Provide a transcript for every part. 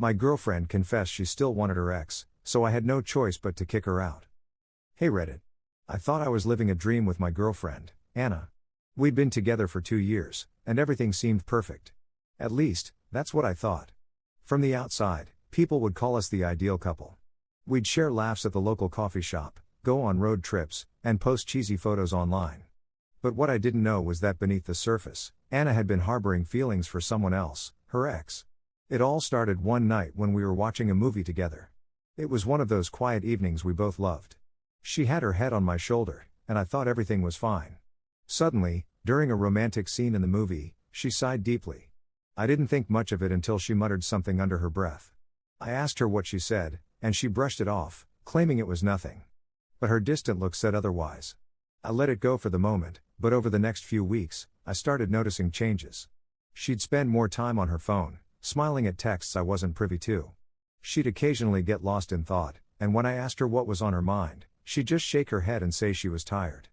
My girlfriend confessed she still wanted her ex, so I had no choice but to kick her out. Hey Reddit. I thought I was living a dream with my girlfriend, Anna. We'd been together for 2 years, and everything seemed perfect. At least, that's what I thought. From the outside, people would call us the ideal couple. We'd share laughs at the local coffee shop, go on road trips, and post cheesy photos online. But what I didn't know was that beneath the surface, Anna had been harboring feelings for someone else, her ex. It all started one night when we were watching a movie together. It was one of those quiet evenings we both loved. She had her head on my shoulder, and I thought everything was fine. Suddenly, during a romantic scene in the movie, she sighed deeply. I didn't think much of it until she muttered something under her breath. I asked her what she said, and she brushed it off, claiming it was nothing. But her distant look said otherwise. I let it go for the moment, but over the next few weeks, I started noticing changes. She'd spend more time on her phone, smiling at texts I wasn't privy to. She'd occasionally get lost in thought, and when I asked her what was on her mind, she'd just shake her head and say she was tired.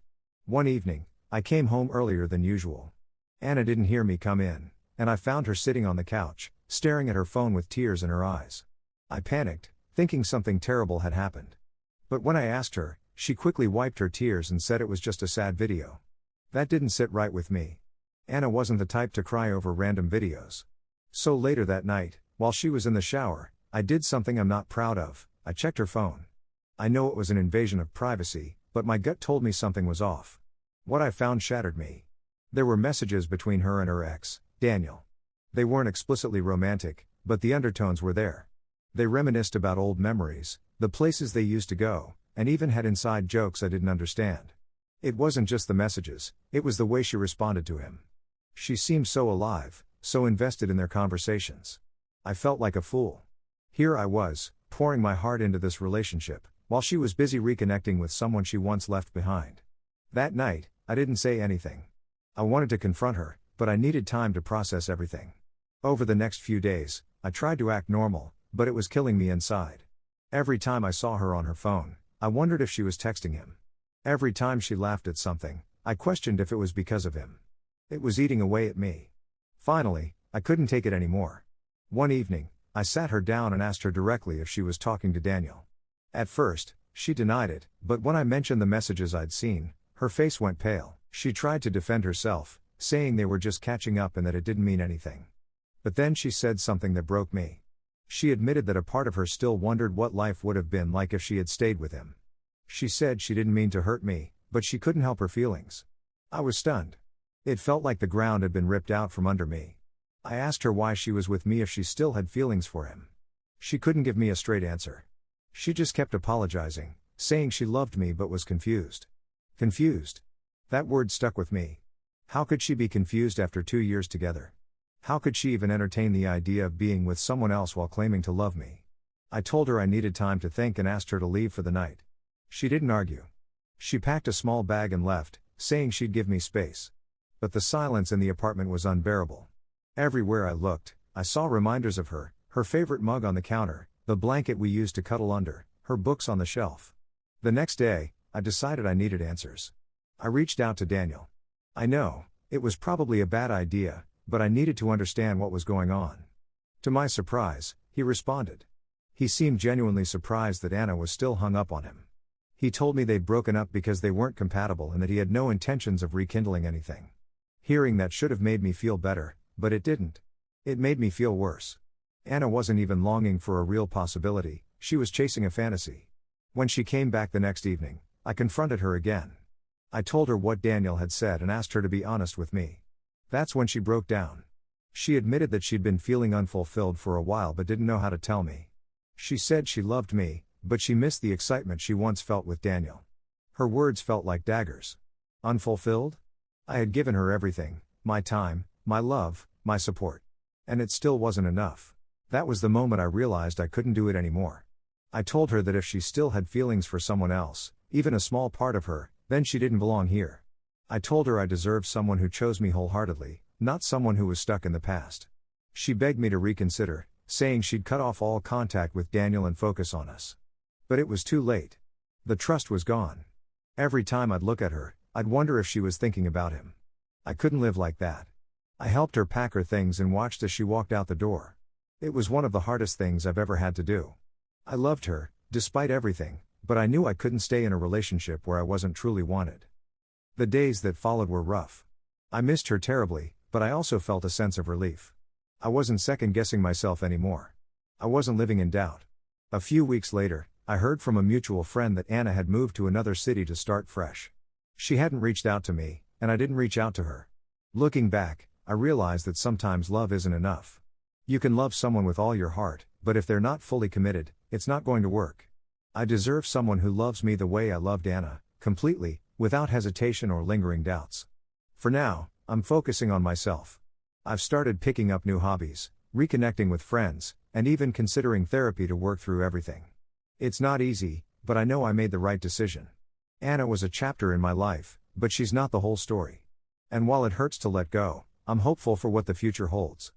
One evening, I came home earlier than usual. Anna didn't hear me come in, and I found her sitting on the couch, staring at her phone with tears in her eyes. I panicked, thinking something terrible had happened. But when I asked her, she quickly wiped her tears and said it was just a sad video. That didn't sit right with me. Anna wasn't the type to cry over random videos. So later that night, while she was in the shower, I did something I'm not proud of. I checked her phone. I know it was an invasion of privacy, but my gut told me something was off. What I found shattered me. There were messages between her and her ex, Daniel. They weren't explicitly romantic, but the undertones were there. They reminisced about old memories, the places they used to go, and even had inside jokes I didn't understand. It wasn't just the messages, it was the way she responded to him. She seemed so alive, so invested in their conversations. I felt like a fool. Here I was, pouring my heart into this relationship, while she was busy reconnecting with someone she once left behind. That night, I didn't say anything. I wanted to confront her, but I needed time to process everything. Over the next few days, I tried to act normal, but it was killing me inside. Every time I saw her on her phone, I wondered if she was texting him. Every time she laughed at something, I questioned if it was because of him. It was eating away at me. Finally, I couldn't take it anymore. One evening, I sat her down and asked her directly if she was talking to Daniel. At first, she denied it, but when I mentioned the messages I'd seen, her face went pale. She tried to defend herself, saying they were just catching up and that it didn't mean anything. But then she said something that broke me. She admitted that a part of her still wondered what life would have been like if she had stayed with him. She said she didn't mean to hurt me, but she couldn't help her feelings. I was stunned. It felt like the ground had been ripped out from under me. I asked her why she was with me if she still had feelings for him. She couldn't give me a straight answer. She just kept apologizing, saying she loved me but was confused. Confused. That word stuck with me. How could she be confused after 2 years together? How could she even entertain the idea of being with someone else while claiming to love me? I told her I needed time to think and asked her to leave for the night. She didn't argue. She packed a small bag and left, saying she'd give me space. But the silence in the apartment was unbearable. Everywhere I looked, I saw reminders of her, her favorite mug on the counter, the blanket we used to cuddle under, her books on the shelf. The next day, I decided I needed answers. I reached out to Daniel. I know, it was probably a bad idea, but I needed to understand what was going on. To my surprise, he responded. He seemed genuinely surprised that Anna was still hung up on him. He told me they'd broken up because they weren't compatible and that he had no intentions of rekindling anything. Hearing that should have made me feel better, but it didn't. It made me feel worse. Anna wasn't even longing for a real possibility, she was chasing a fantasy. When she came back the next evening, I confronted her again. I told her what Daniel had said and asked her to be honest with me. That's when she broke down. She admitted that she'd been feeling unfulfilled for a while but didn't know how to tell me. She said she loved me, but she missed the excitement she once felt with Daniel. Her words felt like daggers. Unfulfilled? I had given her everything, my time, my love, my support. And it still wasn't enough. That was the moment I realized I couldn't do it anymore. I told her that if she still had feelings for someone else, even a small part of her, then she didn't belong here. I told her I deserved someone who chose me wholeheartedly, not someone who was stuck in the past. She begged me to reconsider, saying she'd cut off all contact with Daniel and focus on us. But it was too late. The trust was gone. Every time I'd look at her, I'd wonder if she was thinking about him. I couldn't live like that. I helped her pack her things and watched as she walked out the door. It was one of the hardest things I've ever had to do. I loved her, despite everything, but I knew I couldn't stay in a relationship where I wasn't truly wanted. The days that followed were rough. I missed her terribly, but I also felt a sense of relief. I wasn't second-guessing myself anymore. I wasn't living in doubt. A few weeks later, I heard from a mutual friend that Anna had moved to another city to start fresh. She hadn't reached out to me, and I didn't reach out to her. Looking back, I realized that sometimes love isn't enough. You can love someone with all your heart, but if they're not fully committed, it's not going to work. I deserve someone who loves me the way I loved Anna, completely, without hesitation or lingering doubts. For now, I'm focusing on myself. I've started picking up new hobbies, reconnecting with friends, and even considering therapy to work through everything. It's not easy, but I know I made the right decision. Anna was a chapter in my life, but she's not the whole story. And while it hurts to let go, I'm hopeful for what the future holds.